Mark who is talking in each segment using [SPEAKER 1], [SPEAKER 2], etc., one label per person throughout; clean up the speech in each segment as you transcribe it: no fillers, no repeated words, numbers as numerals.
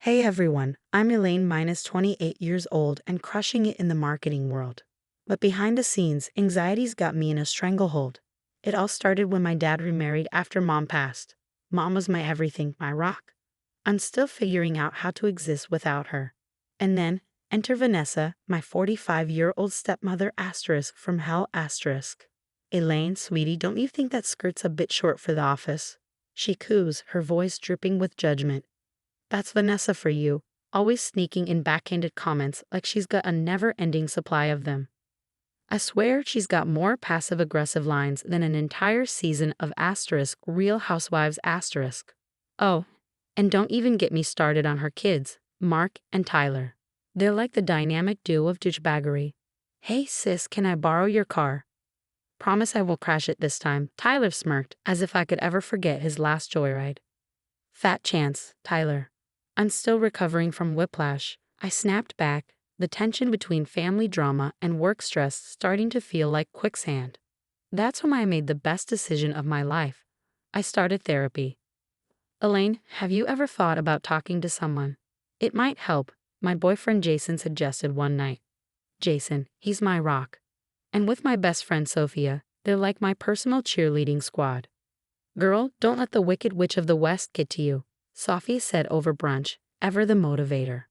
[SPEAKER 1] Hey everyone, I'm Elaine minus 28 years old and crushing it in the marketing world. But behind the scenes, anxiety's got me in a stranglehold. It all started when my dad remarried after mom passed. Mom was my everything, my rock. I'm still figuring out how to exist without her. And then, enter Vanessa, my 45-year-old stepmother asterisk from hell asterisk. Elaine, sweetie, don't you think that skirt's a bit short for the office? She coos, her voice dripping with judgment. That's Vanessa for you, always sneaking in backhanded comments like she's got a never-ending supply of them. I swear she's got more passive-aggressive lines than an entire season of asterisk Real Housewives asterisk. Oh, and don't even get me started on her kids, Mark and Tyler. They're like the dynamic duo of douchebaggery. Hey sis, can I borrow your car? Promise I won't crash it this time, Tyler smirked, as if I could ever forget his last joyride. Fat chance, Tyler. I'm still recovering from whiplash. I snapped back, the tension between family drama and work stress starting to feel like quicksand. That's when I made the best decision of my life. I started therapy. Elaine, have you ever thought about talking to someone? It might help, my boyfriend Jason suggested one night. Jason, he's my rock. And with my best friend Sophia, they're like my personal cheerleading squad. Girl, don't let the Wicked Witch of the West get to you, Sophie said over brunch, ever the motivator.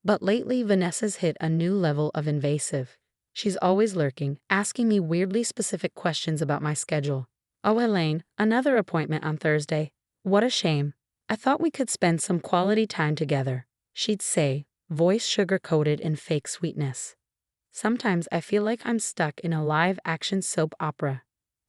[SPEAKER 1] But lately, Vanessa's hit a new level of invasive. She's always lurking, asking me weirdly specific questions about my schedule. Oh, Elaine, another appointment on Thursday. What a shame. I thought we could spend some quality time together, she'd say, voice sugar-coated in fake sweetness. Sometimes I feel like I'm stuck in a live-action soap opera.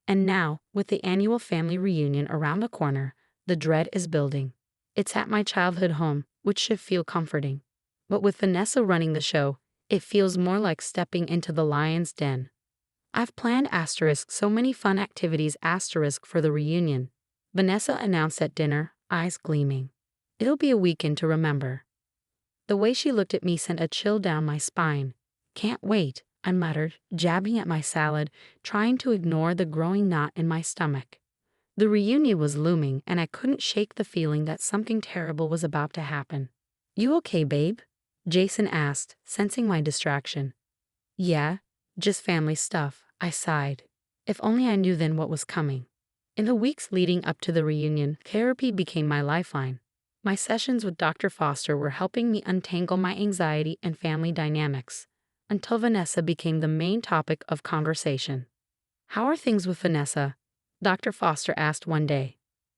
[SPEAKER 1] And now, with the annual family reunion around the corner, the dread is building. It's at my childhood home, which should feel comforting. But with Vanessa running the show, it feels more like stepping into the lion's den. I've planned so many fun activities for the reunion, Vanessa announced at dinner, eyes gleaming. It'll be a weekend to remember. The way she looked at me sent a chill down my spine. Can't wait, I muttered, jabbing at my salad, trying to ignore the growing knot in my stomach. The reunion was looming, and I couldn't shake the feeling that something terrible was about to happen. You okay, babe? Jason asked, sensing my distraction. Yeah, just family stuff, I sighed. If only I knew then what was coming. In the weeks leading up to the reunion, therapy became my lifeline. My sessions with Dr. Foster were helping me untangle my anxiety and family dynamics, until Vanessa became the main topic of conversation. How are things with Vanessa? Dr. Foster asked one day.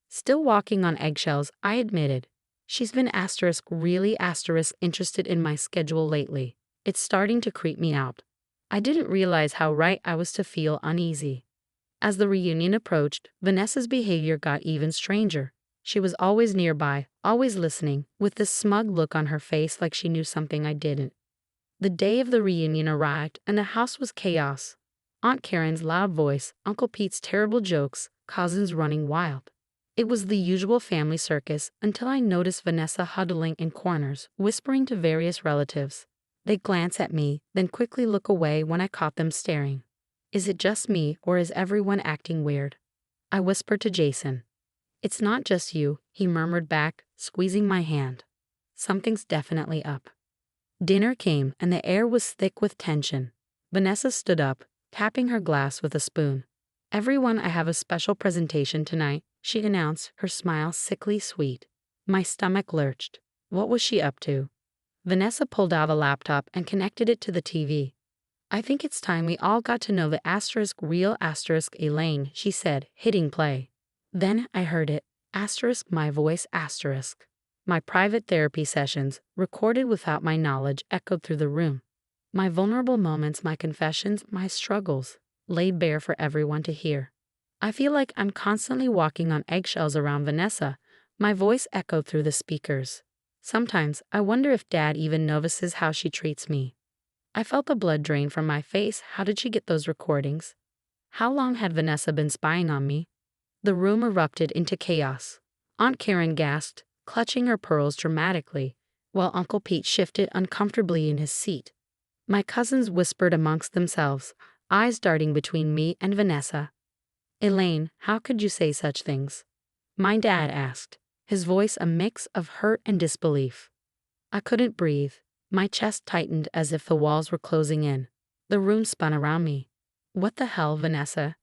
[SPEAKER 1] Still walking on eggshells, I admitted. She's been really interested in my schedule lately. It's starting to creep me out. I didn't realize how right I was to feel uneasy. As the reunion approached, Vanessa's behavior got even stranger. She was always nearby, always listening, with this smug look on her face like she knew something I didn't. The day of the reunion arrived, and the house was chaos. Aunt Karen's loud voice, Uncle Pete's terrible jokes, cousins running wild. It was the usual family circus until I noticed Vanessa huddling in corners, whispering to various relatives. They glance at me, then quickly look away when I caught them staring. Is it just me, or is everyone acting weird? I whispered to Jason. It's not just you, he murmured back, squeezing my hand. Something's definitely up. Dinner came, and the air was thick with tension. Vanessa stood up, tapping her glass with a spoon. Everyone, I have a special presentation tonight, she announced, her smile sickly sweet. My stomach lurched. What was she up to? Vanessa pulled out a laptop and connected it to the TV. I think it's time we all got to know the real Elaine, she said, hitting play. Then I heard it, my voice My private therapy sessions, recorded without my knowledge, echoed through the room. My vulnerable moments, my confessions, my struggles, laid bare for everyone to hear. I feel like I'm constantly walking on eggshells around Vanessa, my voice echoed through the speakers. Sometimes I wonder if Dad even notices how she treats me. I felt the blood drain from my face. How did she get those recordings? How long had Vanessa been spying on me? The room erupted into chaos. Aunt Karen gasped, clutching her pearls dramatically, while Uncle Pete shifted uncomfortably in his seat. My cousins whispered amongst themselves, eyes darting between me and Vanessa. Elaine, how could you say such things? My dad asked, his voice a mix of hurt and disbelief. I couldn't breathe. My chest tightened as if the walls were closing in. The room spun around me. What the hell, Vanessa?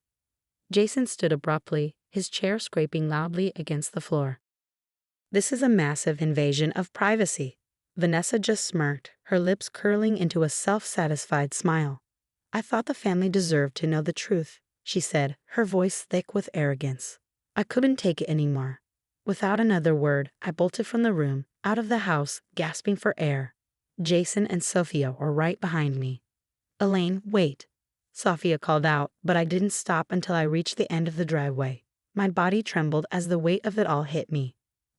[SPEAKER 1] Jason stood abruptly, his chair scraping loudly against the floor. This is a massive invasion of privacy. Vanessa just smirked, her lips curling into a self-satisfied smile. I thought the family deserved to know the truth, she said, her voice thick with arrogance. I couldn't take it anymore. Without another word, I bolted from the room, out of the house, gasping for air. Jason and Sophia were right behind me. Elaine, wait. Sophia called out, but I didn't stop until I reached the end of the driveway. My body trembled as the weight of it all hit me.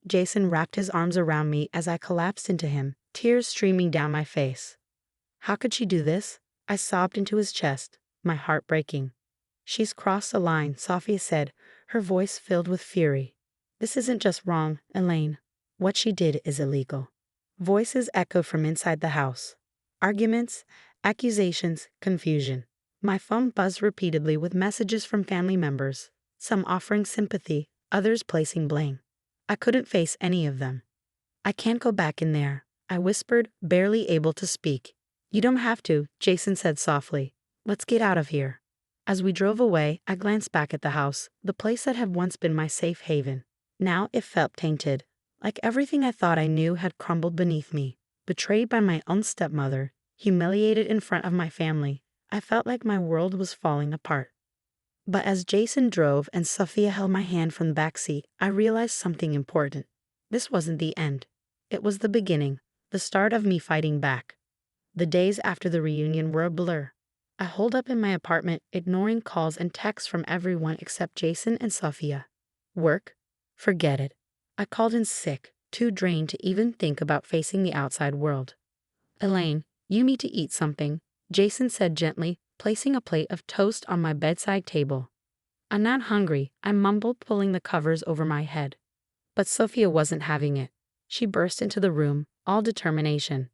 [SPEAKER 1] Jason wrapped his arms around me as I collapsed into him, tears streaming down my face. How could she do this? I sobbed into his chest, my heart breaking. She's crossed the line, Sophia said, her voice filled with fury. This isn't just wrong, Elaine. What she did is illegal. Voices echoed from inside the house. Arguments, accusations, confusion. My phone buzzed repeatedly with messages from family members, some offering sympathy, others placing blame. I couldn't face any of them. I can't go back in there, I whispered, barely able to speak. You don't have to, Jason said softly. Let's get out of here. As we drove away, I glanced back at the house, the place that had once been my safe haven. Now it felt tainted, like everything I thought I knew had crumbled beneath me. Betrayed by my own stepmother, humiliated in front of my family, I felt like my world was falling apart. But as Jason drove and Sophia held my hand from the backseat, I realized something important. This wasn't the end. It was the beginning, the start of me fighting back. The days after the reunion were a blur. I holed up in my apartment, ignoring calls and texts from everyone except Jason and Sophia. Work? Forget it. I called in sick, too drained to even think about facing the outside world. Elaine, you need to eat something, Jason said gently, placing a plate of toast on my bedside table. I'm not hungry, I mumbled, pulling the covers over my head. But Sophia wasn't having it. She burst into the room, all determination.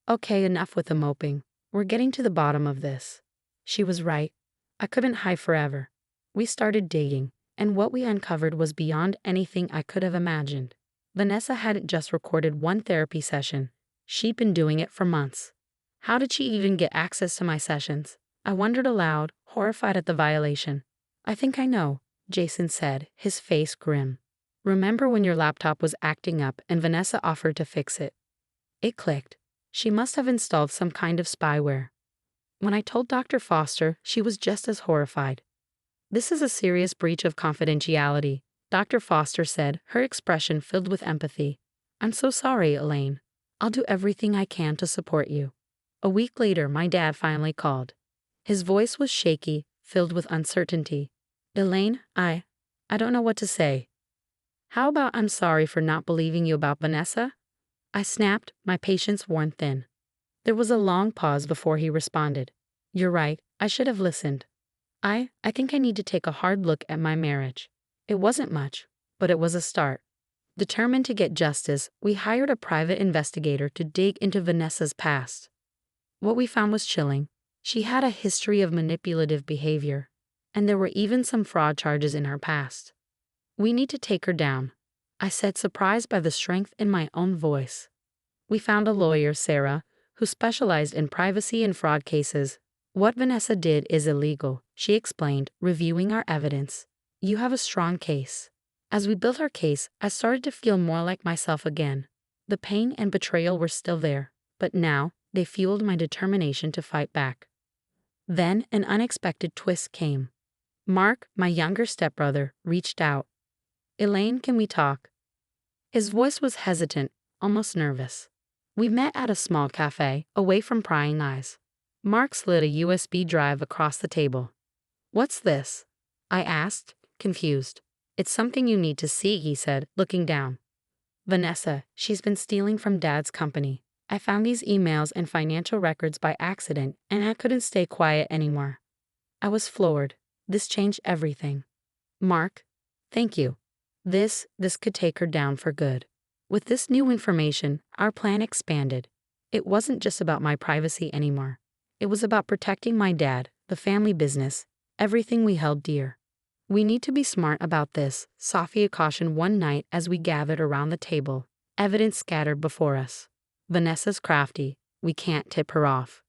[SPEAKER 1] Okay, enough with the moping. We're getting to the bottom of this. She was right. I couldn't hide forever. We started dating, and what we uncovered was beyond anything I could have imagined. Vanessa hadn't just recorded one therapy session. She'd been doing it for months. How did she even get access to my sessions? I wondered aloud, horrified at the violation. I think I know, Jason said, his face grim. Remember when your laptop was acting up and Vanessa offered to fix it? It clicked. She must have installed some kind of spyware. When I told Dr. Foster, she was just as horrified. This is a serious breach of confidentiality, Dr. Foster said, her expression filled with empathy. I'm so sorry, Elaine. I'll do everything I can to support you. A week later, my dad finally called. His voice was shaky, filled with uncertainty. Elaine, I don't know what to say. How about I'm sorry for not believing you about Vanessa? I snapped, my patience worn thin. There was a long pause before he responded. You're right, I should have listened. I think I need to take a hard look at my marriage. It wasn't much, but it was a start. Determined to get justice, we hired a private investigator to dig into Vanessa's past. What we found was chilling. She had a history of manipulative behavior, and there were even some fraud charges in her past. We need to take her down, I said, surprised by the strength in my own voice. We found a lawyer, Sarah, who specialized in privacy and fraud cases. What Vanessa did is illegal, she explained, reviewing our evidence. You have a strong case. As we built our case, I started to feel more like myself again. The pain and betrayal were still there, but now they fueled my determination to fight back. Then an unexpected twist came. Mark, my younger stepbrother, reached out. Elaine, can we talk? His voice was hesitant, almost nervous. We met at a small cafe, away from prying eyes. Mark slid a USB drive across the table. What's this? I asked, confused. It's something you need to see, he said, looking down. Vanessa, she's been stealing from Dad's company. I found these emails and financial records by accident, and I couldn't stay quiet anymore. I was floored. This changed everything. Mark, thank you. This could take her down for good. With this new information, our plan expanded. It wasn't just about my privacy anymore. It was about protecting my dad, the family business, everything we held dear. We need to be smart about this, Sophia cautioned one night as we gathered around the table, evidence scattered before us. Vanessa's crafty. We can't tip her off.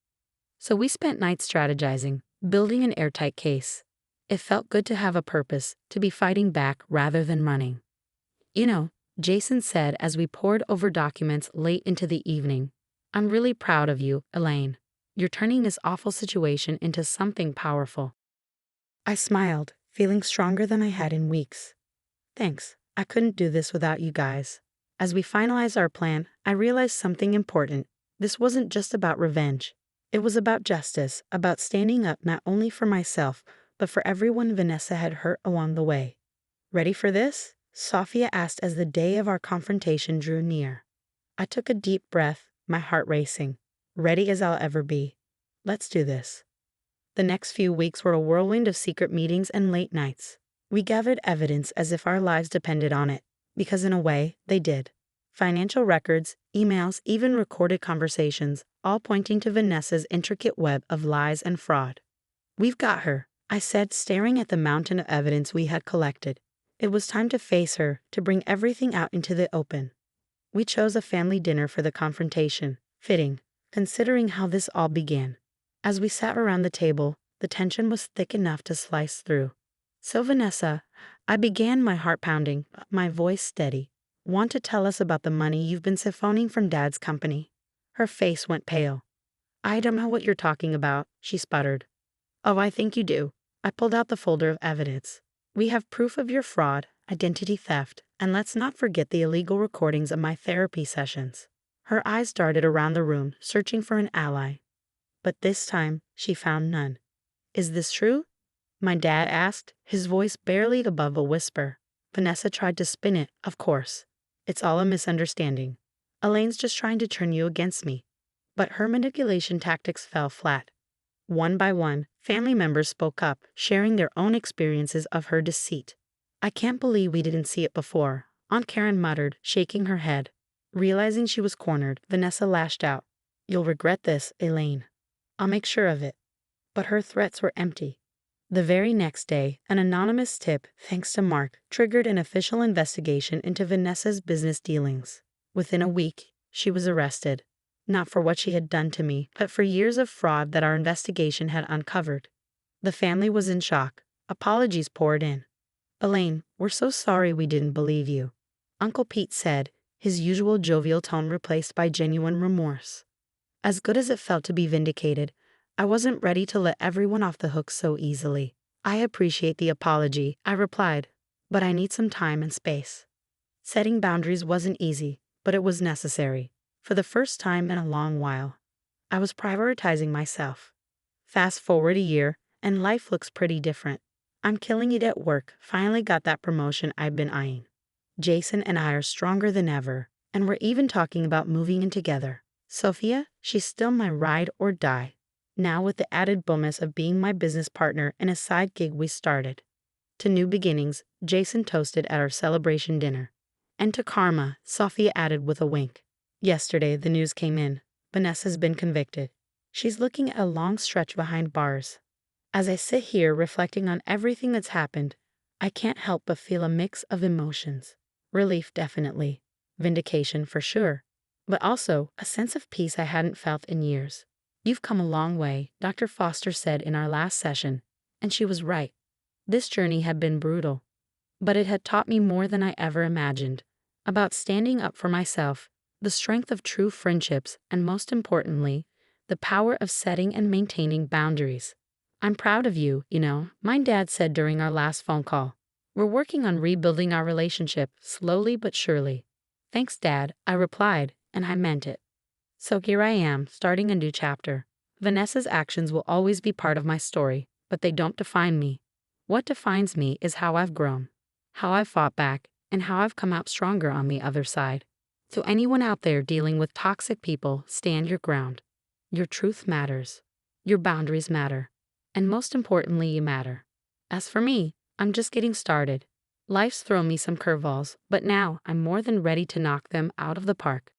[SPEAKER 1] So we spent nights strategizing, building an airtight case. It felt good to have a purpose, to be fighting back rather than running. You know, Jason said as we pored over documents late into the evening, I'm really proud of you, Elaine. You're turning this awful situation into something powerful. I smiled, feeling stronger than I had in weeks. Thanks, I couldn't do this without you guys. As we finalized our plan, I realized something important. This wasn't just about revenge. It was about justice, about standing up not only for myself, but for everyone Vanessa had hurt along the way. Ready for this? Sophia asked as the day of our confrontation drew near. I took a deep breath, my heart racing. Ready as I'll ever be. Let's do this. The next few weeks were a whirlwind of secret meetings and late nights. We gathered evidence as if our lives depended on it, because in a way, they did. Financial records, emails, even recorded conversations, all pointing to Vanessa's intricate web of lies and fraud. We've got her, I said, staring at the mountain of evidence we had collected. It was time to face her, to bring everything out into the open. We chose a family dinner for the confrontation, fitting, considering how this all began. As we sat around the table, the tension was thick enough to slice through. So Vanessa, I began, my heart pounding, my voice steady. Want to tell us about the money you've been siphoning from Dad's company? Her face went pale. I don't know what you're talking about, she sputtered. Oh, I think you do. I pulled out the folder of evidence. We have proof of your fraud, identity theft, and let's not forget the illegal recordings of my therapy sessions. Her eyes darted around the room, searching for an ally. But this time, she found none. Is this true? My dad asked, his voice barely above a whisper. Vanessa tried to spin it, of course. It's all a misunderstanding. Elaine's just trying to turn you against me. But her manipulation tactics fell flat. One by one, family members spoke up, sharing their own experiences of her deceit. I can't believe we didn't see it before, Aunt Karen muttered, shaking her head. Realizing she was cornered, Vanessa lashed out. You'll regret this, Elaine. I'll make sure of it. But her threats were empty. The very next day, an anonymous tip, thanks to Mark, triggered an official investigation into Vanessa's business dealings. Within a week, she was arrested. Not for what she had done to me, but for years of fraud that our investigation had uncovered. The family was in shock. Apologies poured in. Elaine, we're so sorry we didn't believe you, Uncle Pete said, his usual jovial tone replaced by genuine remorse. As good as it felt to be vindicated, I wasn't ready to let everyone off the hook so easily. I appreciate the apology, I replied, but I need some time and space. Setting boundaries wasn't easy, but it was necessary. For the first time in a long while, I was prioritizing myself. Fast forward a year, and life looks pretty different. I'm killing it at work, finally got that promotion I've been eyeing. Jason and I are stronger than ever, and we're even talking about moving in together. Sophia, she's still my ride or die. Now with the added bonus of being my business partner and a side gig we started. To new beginnings, Jason toasted at our celebration dinner. And to karma, Sophia added with a wink. Yesterday, the news came in. Vanessa's been convicted. She's looking at a long stretch behind bars. As I sit here reflecting on everything that's happened, I can't help but feel a mix of emotions. Relief, definitely. Vindication, for sure. But also a sense of peace I hadn't felt in years. You've come a long way, Dr. Foster said in our last session, and she was right. This journey had been brutal, but it had taught me more than I ever imagined. About standing up for myself, the strength of true friendships, and most importantly, the power of setting and maintaining boundaries. I'm proud of you, my dad said during our last phone call. We're working on rebuilding our relationship, slowly but surely. Thanks, Dad, I replied, and I meant it. So here I am, starting a new chapter. Vanessa's actions will always be part of my story, but they don't define me. What defines me is how I've grown, how I've fought back, and how I've come out stronger on the other side. To anyone out there dealing with toxic people, stand your ground. Your truth matters. Your boundaries matter. And most importantly, you matter. As for me, I'm just getting started. Life's thrown me some curveballs, but now I'm more than ready to knock them out of the park.